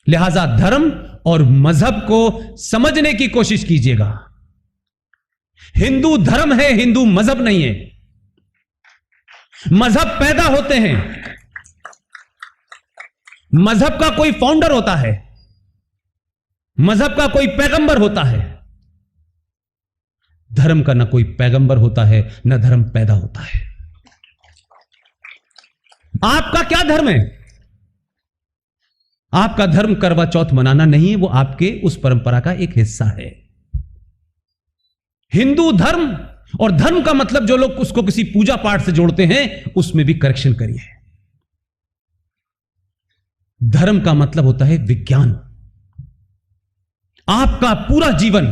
लिहाजा धर्म और मजहब को समझने की कोशिश कीजिएगा। हिंदू धर्म है, हिंदू मजहब नहीं है। मजहब पैदा होते हैं, मजहब का कोई फाउंडर होता है, मजहब का कोई पैगंबर होता है। धर्म का ना कोई पैगंबर होता है, ना धर्म पैदा होता है। आपका क्या धर्म है? आपका धर्म करवा चौथ मनाना नहीं है, वो आपके उस परंपरा का एक हिस्सा है। हिंदू धर्म और धर्म का मतलब जो लोग उसको किसी पूजा पाठ से जोड़ते हैं, उसमें भी करेक्शन करिए। धर्म का मतलब होता है विज्ञान। आपका पूरा जीवन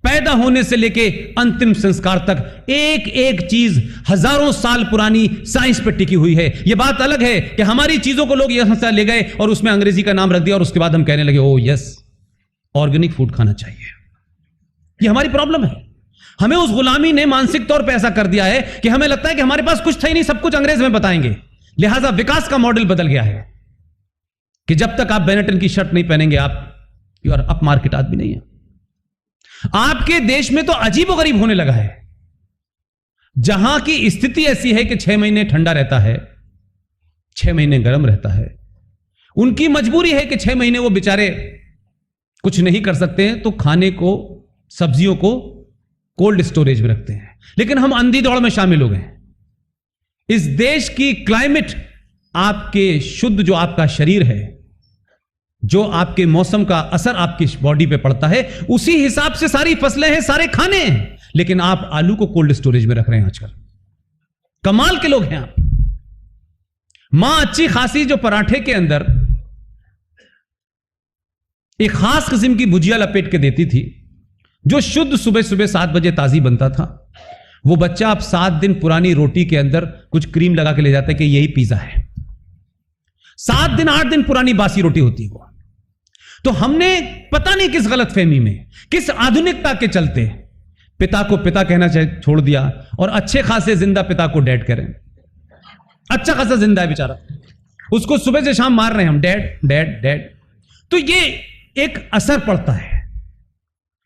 पैदा होने से लेके अंतिम संस्कार तक एक एक चीज हजारों साल पुरानी साइंस पर टिकी हुई है। यह बात अलग है कि हमारी चीजों को लोग यहां से ले गए और उसमें अंग्रेजी का नाम रख दिया और उसके बाद हम कहने लगे ओ यस ऑर्गेनिक फूड खाना चाहिए। यह हमारी प्रॉब्लम है। हमें उस गुलामी ने मानसिक तौर पर ऐसा कर दिया है कि हमें लगता है कि हमारे पास कुछ था ही नहीं, सब कुछ अंग्रेज में बताएंगे। लिहाजा विकास का मॉडल बदल गया है कि जब तक आप बेनेटन की शर्ट नहीं पहनेंगे आप यू आर अप मार्केट आदमी नहीं है। आपके देश में तो अजीबोगरीब होने लगा है, जहां की स्थिति ऐसी है कि 6 महीने ठंडा रहता है, 6 महीने गर्म रहता है। उनकी मजबूरी है कि 6 महीने वो बेचारे कुछ नहीं कर सकते हैं, तो खाने को, सब्जियों को कोल्ड स्टोरेज में रखते हैं। लेकिन हम अंधी दौड़ में शामिल हो गए। इस देश की क्लाइमेट, आपके शुद्ध जो आपका शरीर है, जो आपके मौसम का असर आपकी बॉडी पे पड़ता है, उसी हिसाब से सारी फसलें हैं, सारे खाने हैं। लेकिन आप आलू को कोल्ड स्टोरेज में रख रहे हैं आजकल। कमाल के लोग हैं आप। मां अच्छी खासी जो पराठे के अंदर एक खास किस्म की भुजिया लपेट के देती थी, जो शुद्ध सुबह सुबह 7 बजे ताजी बनता था, वो बच्चा अब 7 दिन पुरानी रोटी के अंदर कुछ क्रीम लगा के ले जाता है कि यही पिज्जा है। 7 दिन 8 दिन पुरानी बासी रोटी होती है वो। तो हमने पता नहीं किस गलतफहमी में, किस आधुनिकता के चलते पिता को पिता कहना छोड़ दिया और अच्छे खासे जिंदा पिता को डैड करें। अच्छा खासा जिंदा है बेचारा, उसको सुबह से शाम मार रहे हैं हम, डैड डैड डैड। तो ये एक असर पड़ता है।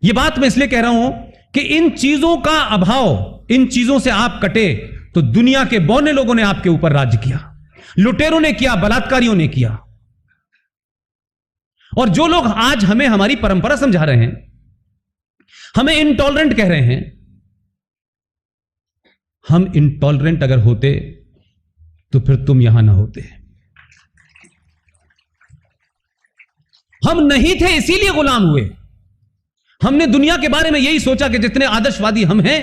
ये बात मैं इसलिए कह रहा हूं कि इन चीजों का अभाव, इन चीजों से आप कटे तो दुनिया के बौने लोगों ने आपके ऊपर राज्य किया, लुटेरों ने किया, बलात्कारियों ने किया। और जो लोग आज हमें हमारी परंपरा समझा रहे हैं, हमें इंटॉलरेंट कह रहे हैं, हम इंटॉलरेंट अगर होते तो फिर तुम यहां ना होते। हम नहीं थे इसीलिए गुलाम हुए। हमने दुनिया के बारे में यही सोचा कि जितने आदर्शवादी हम हैं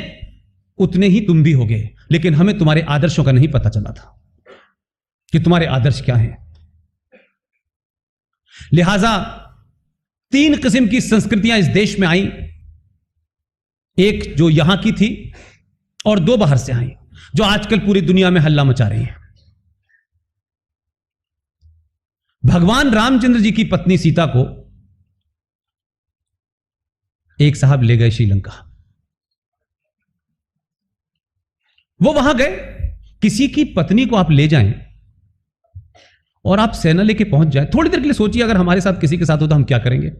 उतने ही तुम भी होगे। लेकिन हमें तुम्हारे आदर्शों का नहीं पता चला था कि तुम्हारे आदर्श क्या हैं। लिहाजा 3 किस्म की संस्कृतियां इस देश में आई, एक जो यहां की थी और 2 बाहर से आई, जो आजकल पूरी दुनिया में हल्ला मचा रही है। भगवान रामचंद्र जी की पत्नी सीता को एक साहब ले गए श्रीलंका। वो वहां गए, किसी की पत्नी को आप ले जाएं और आप सेना लेके पहुंच जाए, थोड़ी देर के लिए सोचिए अगर हमारे साथ किसी के साथ हो तो हम क्या करेंगे।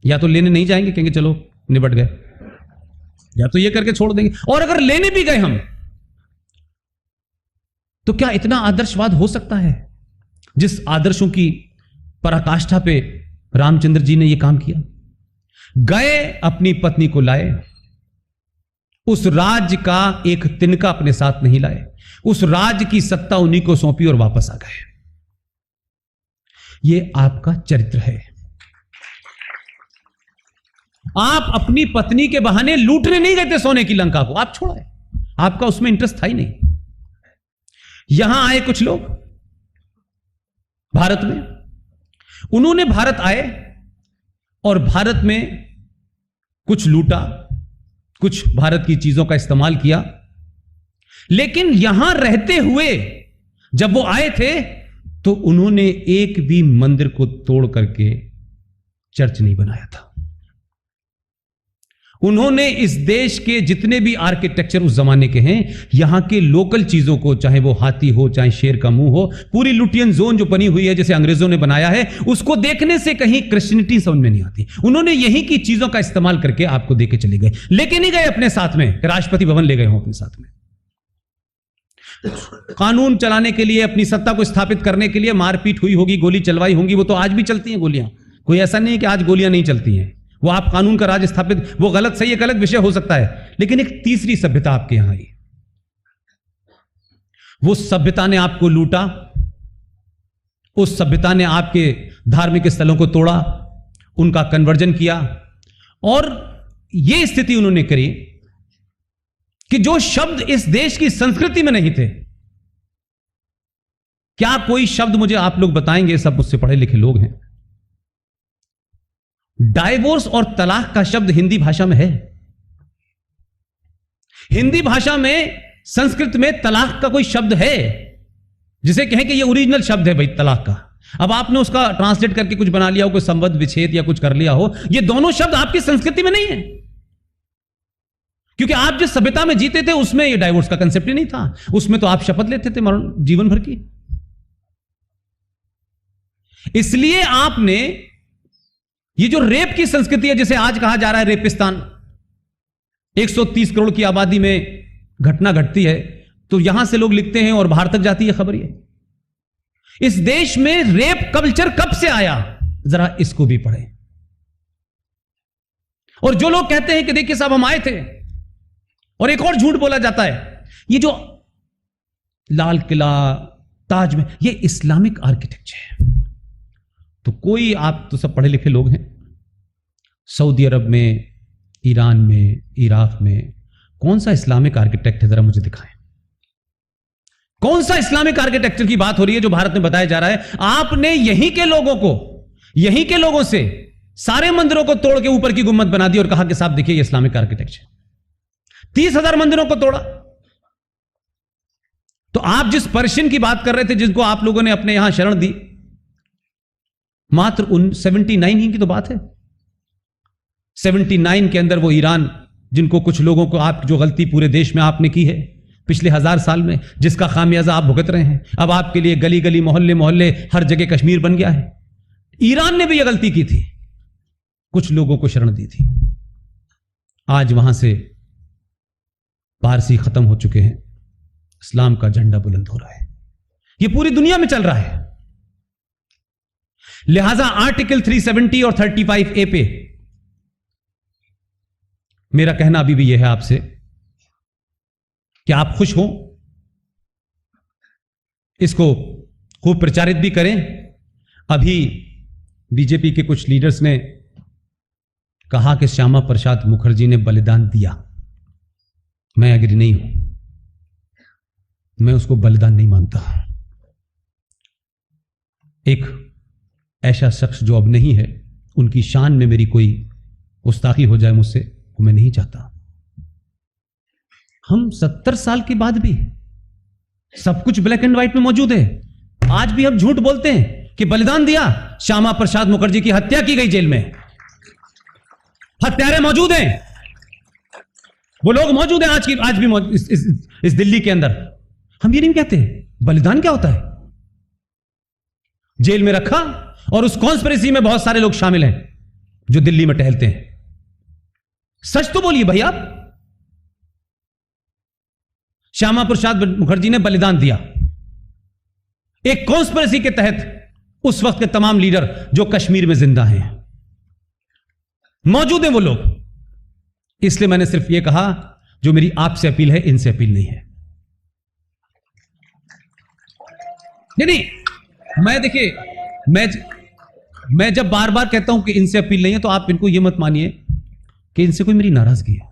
या तो लेने नहीं जाएंगे, कहेंगे चलो निपट गए, या तो ये करके छोड़ देंगे। और अगर लेने भी गए हम, तो क्या इतना आदर्शवाद हो सकता है जिस आदर्शों की पराकाष्ठा पे रामचंद्र जी ने यह काम किया? गए, अपनी पत्नी को लाए, उस राज्य का एक तिनका अपने साथ नहीं लाए, उस राज्य की सत्ता उन्हीं को सौंपी और वापस आ गए। ये आपका चरित्र है। आप अपनी पत्नी के बहाने लूटने नहीं गए थे सोने की लंका को, आप छोड़ाए, आपका उसमें इंटरेस्ट था ही नहीं। यहां आए कुछ लोग भारत में, उन्होंने भारत आए और भारत में कुछ लूटा, कुछ भारत की चीजों का इस्तेमाल किया। लेकिन यहां रहते हुए जब वो आए थे तो उन्होंने एक भी मंदिर को तोड़ करके चर्च नहीं बनाया था। उन्होंने इस देश के जितने भी आर्किटेक्चर उस जमाने के हैं, यहां के लोकल चीजों को, चाहे वो हाथी हो, चाहे शेर का मुंह हो, पूरी लुटियन जोन जो बनी हुई है जैसे अंग्रेजों ने बनाया है, उसको देखने से कहीं क्रिश्चियनिटी समझ में नहीं आती। उन्होंने यहीं की चीजों का इस्तेमाल करके आपको देके चले गए। लेके नहीं गए अपने साथ में, राष्ट्रपति भवन ले गए हो अपने साथ में। कानून चलाने के लिए, अपनी सत्ता को स्थापित करने के लिए मारपीट हुई होगी, गोली चलवाई होंगी, वो तो आज भी चलती हैं गोलियां। कोई ऐसा नहीं है कि आज गोलियां नहीं चलती हैं। वो आप कानून का राज स्थापित, वो गलत सही एक अलग विषय हो सकता है, लेकिन एक तीसरी सभ्यता आपके यहां आई। वो सभ्यता ने आपको लूटा, उस सभ्यता ने आपके धार्मिक स्थलों को तोड़ा, उनका कन्वर्जन किया, और यह स्थिति उन्होंने करी कि जो शब्द इस देश की संस्कृति में नहीं थे, क्या कोई शब्द मुझे आप लोग बताएंगे? सब मुझसे पढ़े लिखे लोग हैं। डाइवोर्स और तलाक का शब्द हिंदी भाषा में है। हिंदी भाषा में, संस्कृत में तलाक का कोई शब्द है जिसे कहें कि ये ओरिजिनल शब्द है भाई तलाक का। अब आपने उसका ट्रांसलेट करके कुछ बना लिया हो, कोई संबंध विच्छेद या कुछ कर लिया हो, ये दोनों शब्द आपकी संस्कृति में नहीं है, क्योंकि आप जिस सभ्यता में जीते थे उसमें ये डाइवोर्स का कंसेप्ट ही नहीं था। उसमें तो आप शपथ लेते थे जीवन भर की। इसलिए आपने ये जो रेप की संस्कृति है, जिसे आज कहा जा रहा है रेपिस्तान, 130 करोड़ की आबादी में घटना घटती है, तो यहां से लोग लिखते हैं और बाहर तक जाती है खबर। ये इस देश में रेप कल्चर कब से आया, जरा इसको भी पढ़ें। और जो लोग कहते हैं कि देखिए साहब हम आए थे, और एक और झूठ बोला जाता है, ये जो लाल किला, ताजमहल, ये इस्लामिक आर्किटेक्चर है। तो कोई, आप तो सब पढ़े लिखे लोग हैं, सऊदी अरब में, ईरान में, इराक में कौन सा इस्लामिक आर्किटेक्ट है, जरा मुझे दिखाएं। कौन सा इस्लामिक आर्किटेक्चर की बात हो रही है जो भारत में बताया जा रहा है? आपने यहीं के लोगों को, यहीं के लोगों से सारे मंदिरों को तोड़ के ऊपर की गुम्मद बना दी और कहा कि साहब देखिए ये इस्लामिक आर्किटेक्चर। 30,000 मंदिरों को तोड़ा। तो आप जिस पर्शियन की बात कर रहे थे, जिनको आप लोगों ने अपने यहां शरण दी, मात्र 79 ही की तो बात है। 79 के अंदर वो ईरान, जिनको कुछ लोगों को, आप जो गलती पूरे देश में आपने की है पिछले 1000 साल में, जिसका खामियाजा आप भुगत रहे हैं, अब आपके लिए गली गली, मोहल्ले मोहल्ले, हर जगह कश्मीर बन गया है। ईरान ने भी यह गलती की थी, कुछ लोगों को शरण दी थी। आज वहां से पारसी खत्म हो चुके हैं, इस्लाम का झंडा बुलंद हो रहा है। यह पूरी दुनिया में चल रहा है। लिहाजा आर्टिकल 370 और 35A पे मेरा कहना अभी भी यह है आपसे कि आप खुश हो, इसको खूब प्रचारित भी करें। अभी बीजेपी के कुछ लीडर्स ने कहा कि श्यामा प्रसाद मुखर्जी ने बलिदान दिया। मैं एग्री नहीं हूं, मैं उसको बलिदान नहीं मानता। एक ऐसा शख्स जो अब नहीं है, उनकी शान में मेरी कोई गुस्ताखी हो जाए मुझसे, वो मैं नहीं चाहता। हम 70 साल के बाद भी सब कुछ ब्लैक एंड व्हाइट में मौजूद है। आज भी हम झूठ बोलते हैं कि बलिदान दिया, श्यामा प्रसाद मुखर्जी की हत्या की गई, जेल में हत्यारे मौजूद हैं, वो लोग मौजूद हैं आज भी इस दिल्ली के अंदर। हम ये नहीं कहते बलिदान क्या होता है। जेल में रखा, और उस कॉन्स्पिरेसी में बहुत सारे लोग शामिल हैं जो दिल्ली में टहलते हैं। सच तो बोलिए भाई आप। श्यामा प्रसाद मुखर्जी ने बलिदान दिया एक कॉन्स्पिरेसी के तहत। उस वक्त के तमाम लीडर जो कश्मीर में जिंदा हैं, मौजूद हैं वो लोग। इसलिए मैंने सिर्फ ये कहा, जो मेरी आपसे अपील है, इनसे अपील नहीं है। नहीं, मैं देखिए, मैं जब बार बार कहता हूं कि इनसे अपील नहीं है, तो आप इनको ये मत मानिए कि इनसे कोई मेरी नाराजगी है।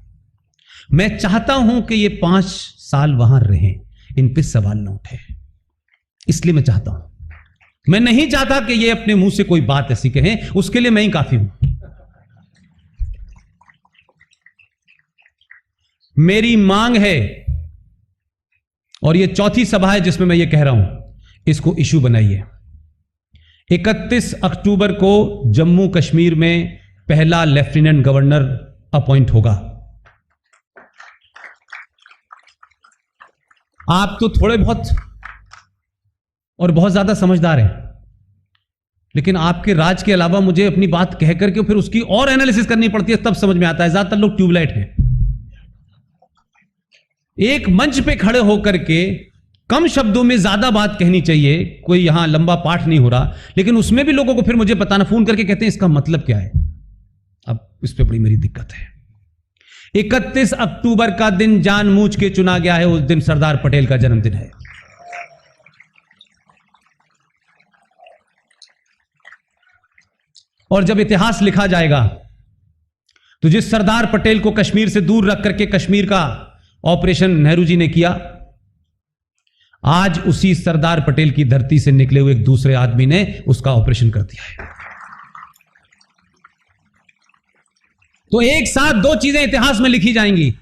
मैं चाहता हूं कि ये 5 साल वहां रहें, इन पे सवाल ना उठे, इसलिए मैं चाहता हूं। मैं नहीं चाहता कि ये अपने मुंह से कोई बात ऐसी कहें, उसके लिए मैं ही काफी हूं। मेरी मांग है, और ये 4थी सभा है जिसमें मैं ये कह रहा हूं, इसको इशू बनाइए। 31 अक्टूबर को जम्मू कश्मीर में पहला लेफ्टिनेंट गवर्नर अपॉइंट होगा। आप तो थोड़े बहुत और बहुत ज्यादा समझदार हैं, लेकिन आपके राज के अलावा मुझे अपनी बात कह करके फिर उसकी और एनालिसिस करनी पड़ती है, तब समझ में आता है। ज्यादातर लोग ट्यूबलाइट हैं। एक मंच पे खड़े होकर के कम शब्दों में ज्यादा बात कहनी चाहिए। कोई यहां लंबा पाठ नहीं हो रहा, लेकिन उसमें भी लोगों को फिर मुझे बताना, फोन करके कहते हैं इसका मतलब क्या है। अब इस पे बड़ी मेरी दिक्कत है। 31 अक्टूबर का दिन जानबूझ के चुना गया है। उस दिन सरदार पटेल का जन्मदिन है। और जब इतिहास लिखा जाएगा तो जिस सरदार पटेल को कश्मीर से दूर रख करके कश्मीर का ऑपरेशन नेहरू जी ने किया, आज उसी सरदार पटेल की धरती से निकले हुए एक दूसरे आदमी ने उसका ऑपरेशन कर दिया है। तो एक साथ दो चीजें इतिहास में लिखी जाएंगी।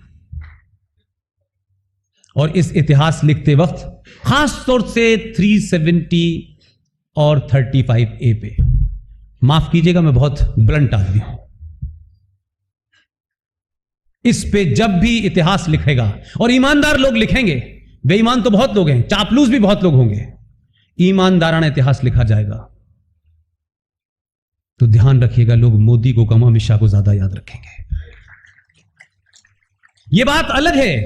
और इस इतिहास लिखते वक्त खास तौर से 370 और 35A पे, माफ कीजिएगा मैं बहुत ब्लंट आदमी हूं, इस पे जब भी इतिहास लिखेगा, और ईमानदार लोग लिखेंगे, बेईमान तो बहुत लोग हैं, चापलूस भी बहुत लोग होंगे, ईमानदाराना इतिहास लिखा जाएगा तो ध्यान रखिएगा, लोग मोदी को कम अमित शाह को ज्यादा याद रखेंगे। यह बात अलग है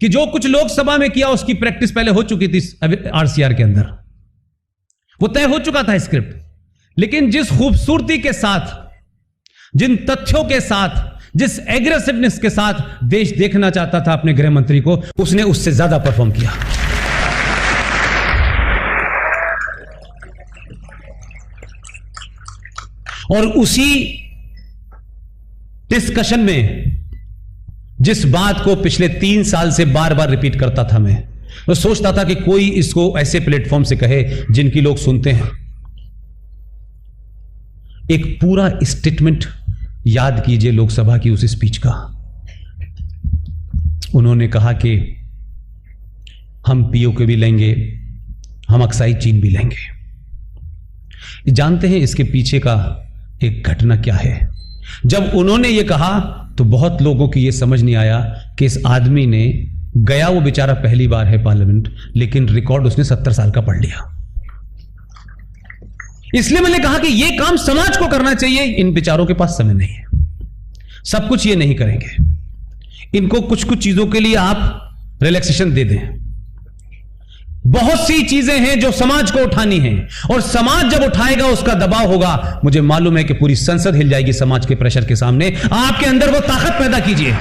कि जो कुछ लोकसभा में किया उसकी प्रैक्टिस पहले हो चुकी थी आरसीआर के अंदर, वो तय हो चुका था स्क्रिप्ट। लेकिन जिस खूबसूरती के साथ, जिन तथ्यों के साथ, जिस एग्रेसिवनेस के साथ देश देखना चाहता था अपने गृह मंत्री को, उसने उससे ज्यादा परफॉर्म किया। और उसी डिस्कशन में जिस बात को पिछले 3 साल से बार बार रिपीट करता था मैं, तो सोचता था कि कोई इसको ऐसे प्लेटफॉर्म से कहे जिनकी लोग सुनते हैं। एक पूरा स्टेटमेंट याद कीजिए लोकसभा की उस स्पीच का। उन्होंने कहा कि हम पीओके भी लेंगे, हम अक्साई चीन भी लेंगे। जानते हैं इसके पीछे का एक घटना क्या है? जब उन्होंने ये कहा तो बहुत लोगों की ये समझ नहीं आया कि इस आदमी ने, गया वो बेचारा पहली बार है पार्लियामेंट, लेकिन रिकॉर्ड उसने 70 साल का पढ़ लिया। इसलिए मैंने कहा कि यह काम समाज को करना चाहिए। इन बेचारों के पास समय नहीं है, सब कुछ ये नहीं करेंगे। इनको कुछ कुछ चीजों के लिए आप रिलैक्सेशन दे दें। बहुत सी चीजें हैं जो समाज को उठानी है, और समाज जब उठाएगा उसका दबाव होगा। मुझे मालूम है कि पूरी संसद हिल जाएगी समाज के प्रेशर के सामने। आपके अंदर वो ताकत पैदा कीजिए।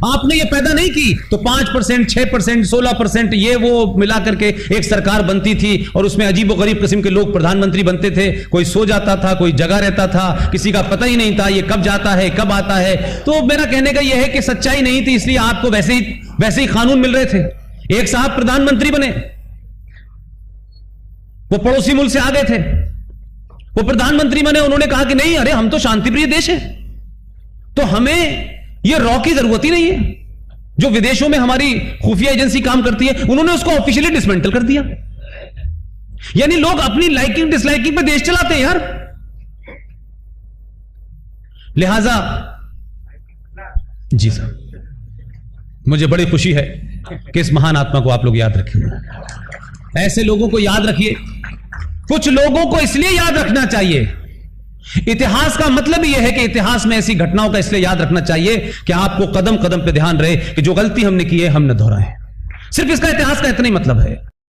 आपने ये पैदा नहीं की तो 5%, 6%, 16% ये वो मिला करके एक सरकार बनती थी, और उसमें अजीब और गरीब किस्म के लोग प्रधानमंत्री बनते थे। कोई सो जाता था, कोई जगा रहता था, किसी का पता ही नहीं था ये कब जाता है कब आता है। तो मेरा कहने का यह है कि सच्चाई नहीं थी, इसलिए आपको वैसे ही कानून मिल रहे थे। एक साहब प्रधानमंत्री बने, वो पड़ोसी मुल्क से आ गए थे, वो प्रधानमंत्री बने। उन्होंने कहा कि नहीं, अरे हम तो शांतिप्रिय देश है, तो हमें ये रॉ की जरूरत ही नहीं है। जो विदेशों में हमारी खुफिया एजेंसी काम करती है, उन्होंने उसको ऑफिशियली डिसमेंटल कर दिया। यानी लोग अपनी लाइकिंग डिसलाइकिंग पे देश चलाते हैं यार। लिहाजा जी साहब, मुझे बड़ी खुशी है कि इस महान आत्मा को आप लोग याद रखेंगे। ऐसे लोगों को याद रखिए। कुछ लोगों को इसलिए याद रखना चाहिए, इतिहास का मतलब यह है कि इतिहास में ऐसी घटनाओं का इसलिए याद रखना चाहिए कि आपको कदम कदम पे ध्यान रहे कि जो गलती हमने की है हम न दोहराएं। सिर्फ इसका इतिहास का इतना ही मतलब है।